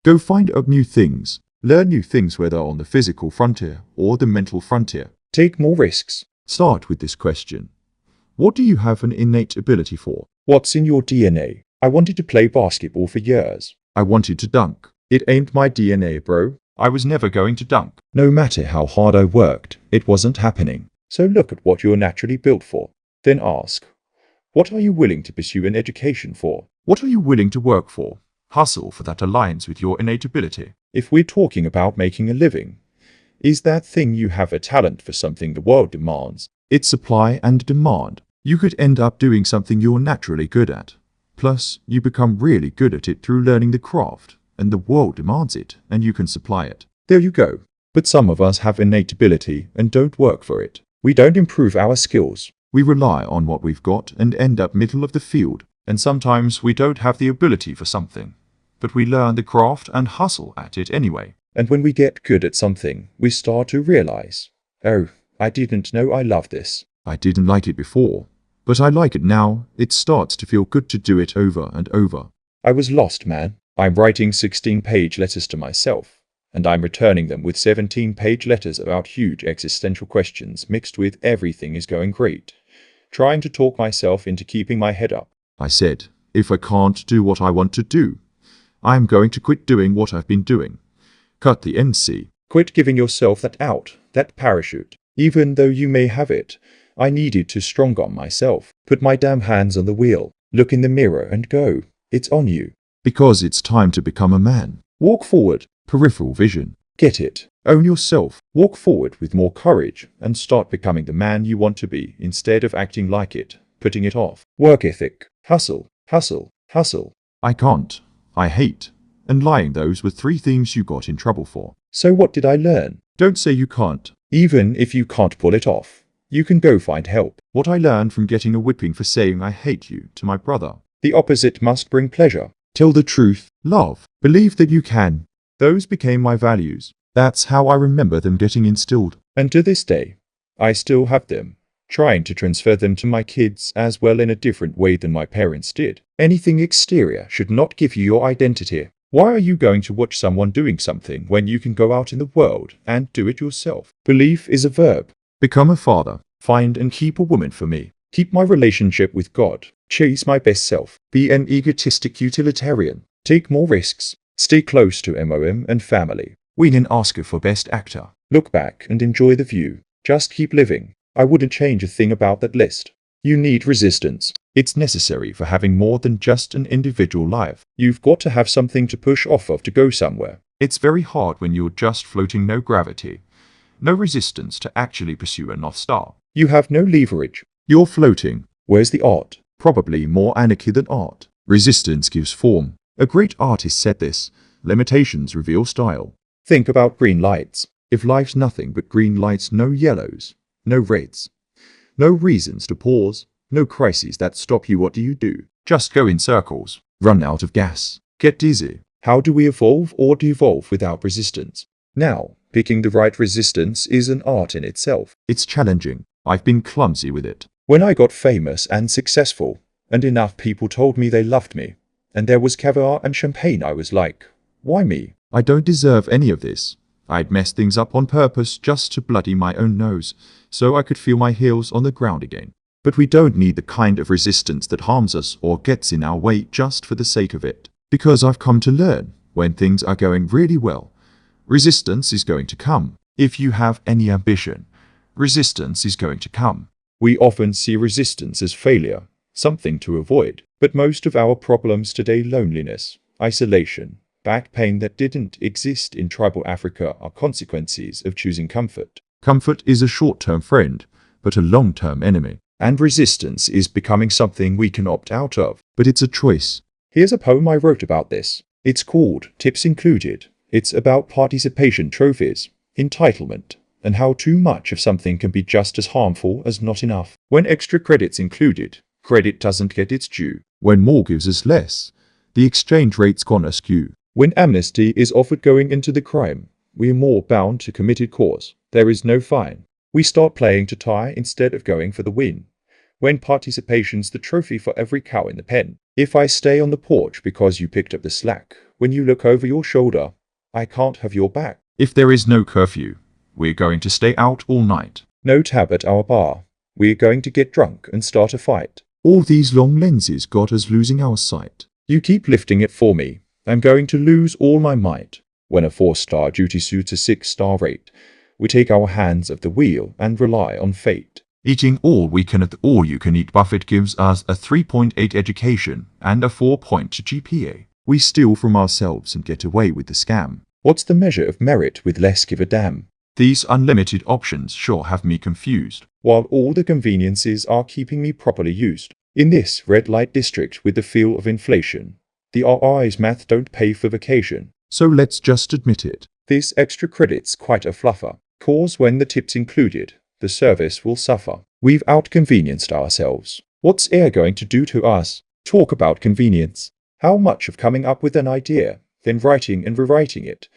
Go find out new things. Learn new things whether on the physical frontier or the mental frontier. Take more risks. Start with this question. What do you have an innate ability for? What's in your DNA? I wanted to play basketball for years. I wanted to dunk. It ain't my DNA, bro. I was never going to dunk. No matter how hard I worked, it wasn't happening. So look at what you're naturally built for. Then ask, what are you willing to pursue an education for? What are you willing to work for? Hustle for that aligns with your innate ability. If we're talking about making a living, is that thing you have a talent for something the world demands? It's supply and demand. You could end up doing something you're naturally good at. Plus, you become really good at it through learning the craft, and the world demands it, and you can supply it. There you go. But some of us have innate ability and don't work for it. We don't improve our skills. We rely on what we've got and end up middle of the field. And sometimes we don't have the ability for something, but we learn the craft and hustle at it anyway. And when we get good at something, we start to realize, oh, I didn't know I loved this. I didn't like it before, but I like it now. It starts to feel good to do it over and over. I was lost, man. I'm writing 16-page letters to myself, and I'm returning them with 17-page letters about huge existential questions mixed with everything is going great, trying to talk myself into keeping my head up. I said, if I can't do what I want to do, I'm going to quit doing what I've been doing. Cut the NC. Quit giving yourself that out, that parachute. Even though you may have it, I needed to strongarm myself, put my damn hands on the wheel, look in the mirror and go, it's on you. Because it's time to become a man. Walk forward. Peripheral vision. Get it. Own yourself. Walk forward with more courage and start becoming the man you want to be instead of acting like it, putting it off. Work ethic. Hustle, hustle, hustle. I can't. I hate. And lying, those were 3 things you got in trouble for. So what did I learn? Don't say you can't. Even if you can't pull it off, you can go find help. What I learned from getting a whipping for saying I hate you to my brother. The opposite must bring pleasure. Tell the truth. Love. Believe that you can. Those became my values. That's how I remember them getting instilled. And to this day, I still have them. Trying to transfer them to my kids as well in a different way than my parents did. Anything exterior should not give you your identity. Why are you going to watch someone doing something when you can go out in the world and do it yourself? Belief is a verb. Become a father. Find and keep a woman for me. Keep my relationship with God. Chase my best self. Be an egotistic utilitarian. Take more risks. Stay close to MOM and family. Win an Oscar for Best Actor. Look back and enjoy the view. Just keep living. I wouldn't change a thing about that list. You need resistance. It's necessary for having more than just an individual life. You've got to have something to push off of to go somewhere. It's very hard when you're just floating, no gravity, no resistance to actually pursue a North Star. You have no leverage. You're floating. Where's the art? Probably more anarchy than art. Resistance gives form. A great artist said this. Limitations reveal style. Think about green lights. If life's nothing but green lights, no yellows, no reds, no reasons to pause, no crises that stop you, what do you do? Just go in circles. Run out of gas. Get dizzy. How do we evolve or devolve without resistance? Now, picking the right resistance is an art in itself. It's challenging. I've been clumsy with it. When I got famous and successful, and enough people told me they loved me, and there was caviar and champagne, I was like, why me? I don't deserve any of this. I'd messed things up on purpose just to bloody my own nose, so I could feel my heels on the ground again. But we don't need the kind of resistance that harms us or gets in our way just for the sake of it. Because I've come to learn, when things are going really well, resistance is going to come. If you have any ambition, resistance is going to come. We often see resistance as failure, something to avoid. But most of our problems today, loneliness, isolation, back pain that didn't exist in tribal Africa, are consequences of choosing comfort. Comfort is a short-term friend, but a long-term enemy. And resistance is becoming something we can opt out of. But it's a choice. Here's a poem I wrote about this. It's called Tips Included. It's about participation trophies, entitlement, and how too much of something can be just as harmful as not enough. When extra credit's included, credit doesn't get its due. When more gives us less, the exchange rate's gonna skew. When amnesty is offered going into the crime, we are more bound to committed cause. There is no fine. We start playing to tie instead of going for the win. When participation's the trophy for every cow in the pen. If I stay on the porch because you picked up the slack, when you look over your shoulder, I can't have your back. If there is no curfew, we're going to stay out all night. No tab at our bar. We're going to get drunk and start a fight. All these long lenses got us losing our sight. You keep lifting it for me. I'm going to lose all my might. When a 4-star duty suits a 6-star rate, we take our hands off the wheel and rely on fate. Eating all we can at the all-you-can-eat buffet gives us a 3.8 education and a 4-point GPA. We steal from ourselves and get away with the scam. What's the measure of merit with less give a damn? These unlimited options sure have me confused. While all the conveniences are keeping me properly used. In this red light district with the feel of inflation, the RI's math don't pay for vacation. So let's just admit it. This extra credit's quite a fluffer, cause when the tip's included, the service will suffer. We've out-convenienced ourselves. What's AI going to do to us? Talk about convenience. How much of coming up with an idea, then writing and rewriting it,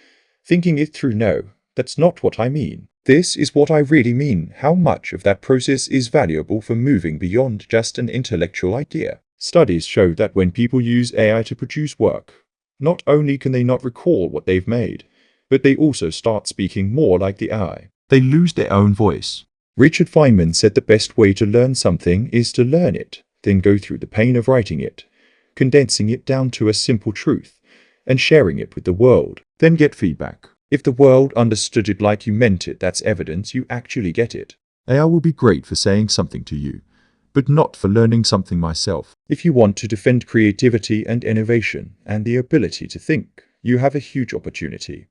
thinking it through? No, that's not what I mean. This is what I really mean. How much of that process is valuable for moving beyond just an intellectual idea? Studies show that when people use AI to produce work, not only can they not recall what they've made, but they also start speaking more like the AI. They lose their own voice. Richard Feynman said the best way to learn something is to learn it, then go through the pain of writing it, condensing it down to a simple truth, and sharing it with the world. Then get feedback. If the world understood it like you meant it, that's evidence you actually get it. AI will be great for saying something to you, but not for learning something myself. If you want to defend creativity and innovation and the ability to think, you have a huge opportunity.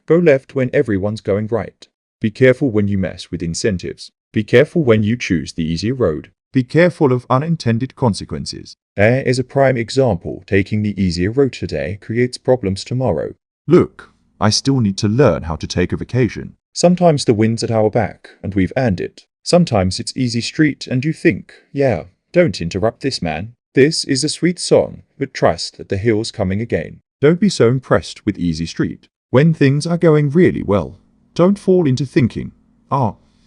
Go left when everyone's going right. Be careful when you mess with incentives. Be careful when you choose the easier road. Be careful of unintended consequences. AI is a prime example. Taking the easier road today creates problems tomorrow. Look, I still need to learn how to take a vacation. Sometimes the wind's at our back and we've earned it. Sometimes it's easy street and you think, yeah, don't interrupt this man. This is a sweet song, but trust that the hill's coming again. Don't be so impressed with easy street. When things are going really well, don't fall into thinking,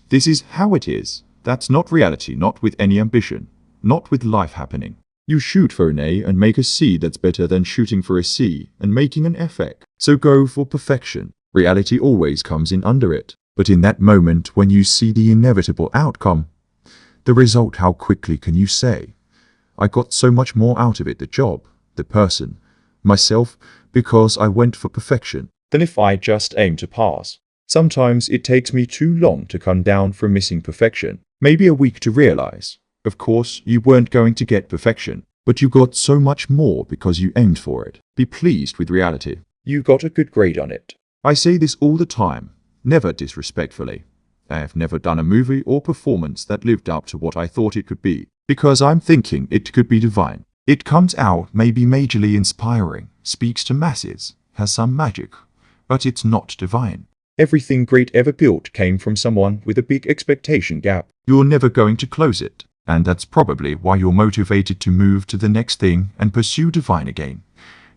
this is how it is. That's not reality, not with any ambition, not with life happening. You shoot for an A and make a C. That's better than shooting for a C and making an FX. So go for perfection. Reality always comes in under it. But in that moment when you see the inevitable outcome, the result, how quickly can you say, I got so much more out of it, the job, the person, myself, because I went for perfection, than if I just aim to pass. Sometimes it takes me too long to come down from missing perfection. Maybe a week to realize. Of course, you weren't going to get perfection, but you got so much more because you aimed for it. Be pleased with reality. You got a good grade on it. I say this all the time, never disrespectfully. I have never done a movie or performance that lived up to what I thought it could be, because I'm thinking it could be divine. It comes out maybe majorly inspiring, speaks to masses, has some magic, but it's not divine. Everything great ever built came from someone with a big expectation gap. You're never going to close it. And that's probably why you're motivated to move to the next thing and pursue divine again.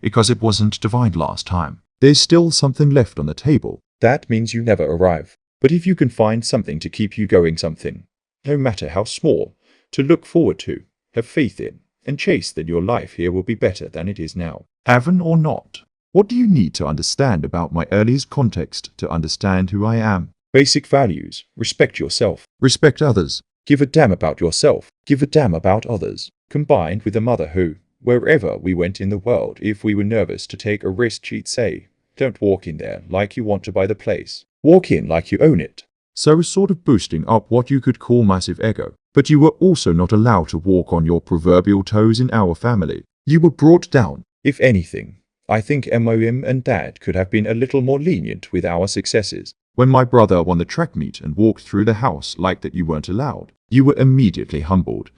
Because it wasn't divine last time. There's still something left on the table. That means you never arrive. But if you can find something to keep you going, something, no matter how small, to look forward to, have faith in, and chase, then your life here will be better than it is now. Heaven or not? What do you need to understand about my earliest context to understand who I am? Basic values. Respect yourself. Respect others. Give a damn about yourself. Give a damn about others. Combined with a mother who, wherever we went in the world, if we were nervous to take a risk, she'd say, don't walk in there like you want to buy the place. Walk in like you own it. So sort of boosting up what you could call massive ego. But you were also not allowed to walk on your proverbial toes in our family. You were brought down. If anything, I think Mom and Dad could have been a little more lenient with our successes. When my brother won the track meet and walked through the house like that, you weren't allowed. You were immediately humbled,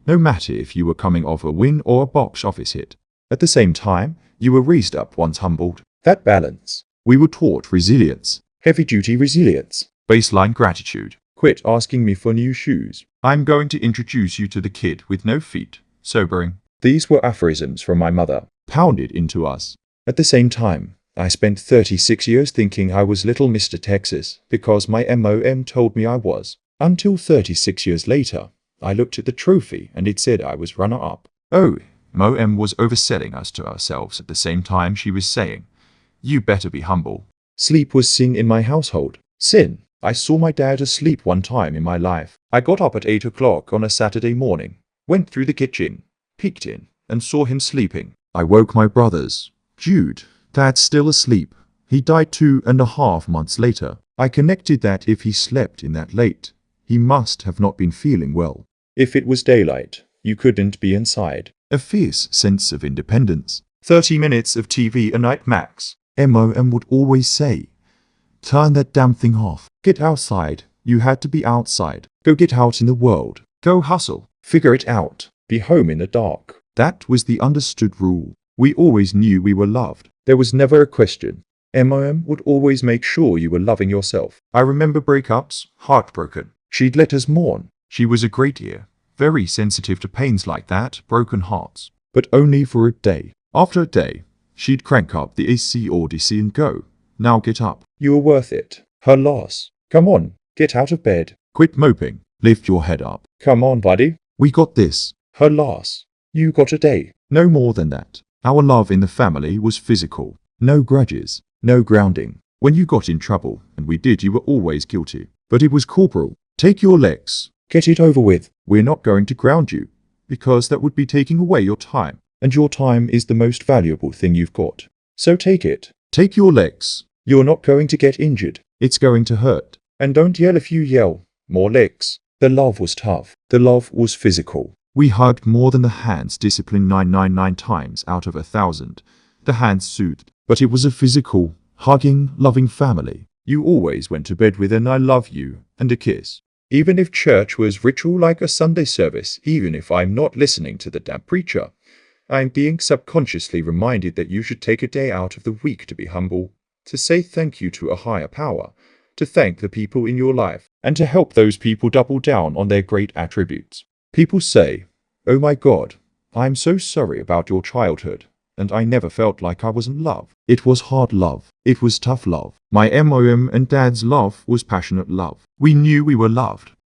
no matter if you were coming off a win or a box office hit. At the same time, you were raised up once humbled. That balance. We were taught resilience. Heavy-duty resilience. Baseline gratitude. Quit asking me for new shoes. I'm going to introduce you to the kid with no feet. Sobering. These were aphorisms from my mother. Pounded into us. At the same time, I spent 36 years thinking I was little Mr. Texas because my mom told me I was. Until 36 years later, I looked at the trophy and it said I was runner-up. Oh, Mom was overselling us to ourselves at the same time she was saying, "You better be humble." Sleep was sin in my household. Sin. I saw my dad asleep one time in my life. I got up at 8 o'clock on a Saturday morning, went through the kitchen, peeked in, and saw him sleeping. I woke my brothers. "Jude, Dad's still asleep. He died 2.5 months later." I connected that if he slept in that late, he must have not been feeling well. If it was daylight, you couldn't be inside. A fierce sense of independence. 30 minutes of TV a night max. Mom would always say, "Turn that damn thing off. Get outside. You had to be outside. Go get out in the world. Go hustle. Figure it out. Be home in the dark." That was the understood rule. We always knew we were loved. There was never a question. Mom would always make sure you were loving yourself. I remember breakups, heartbroken. She'd let us mourn. She was a great ear, very sensitive to pains like that, broken hearts. But only for a day. After a day, she'd crank up the AC or DC and go, "Now get up. You were worth it. Her loss. Come on, get out of bed. Quit moping. Lift your head up. Come on, buddy. We got this." Her loss. You got a day. No more than that. Our love in the family was physical. No grudges. No grounding. When you got in trouble, and we did, you were always guilty. But it was corporal. "Take your legs. Get it over with. We're not going to ground you, because that would be taking away your time. And your time is the most valuable thing you've got. So take it. Take your legs. You're not going to get injured. It's going to hurt. And don't yell if you yell. More legs." The love was tough. The love was physical. We hugged more than the hands disciplined 999 times out of 1,000. The hands soothed. But it was a physical, hugging, loving family. You always went to bed with an "I love you" and a kiss. Even if church was ritual like a Sunday service, even if I'm not listening to the damn preacher, I'm being subconsciously reminded that you should take a day out of the week to be humble, to say thank you to a higher power, to thank the people in your life, and to help those people double down on their great attributes. People say, "Oh my God, I'm so sorry about your childhood, and I never felt like I was in love." It was hard love. It was tough love. My Mom and Dad's love was passionate love. We knew we were loved.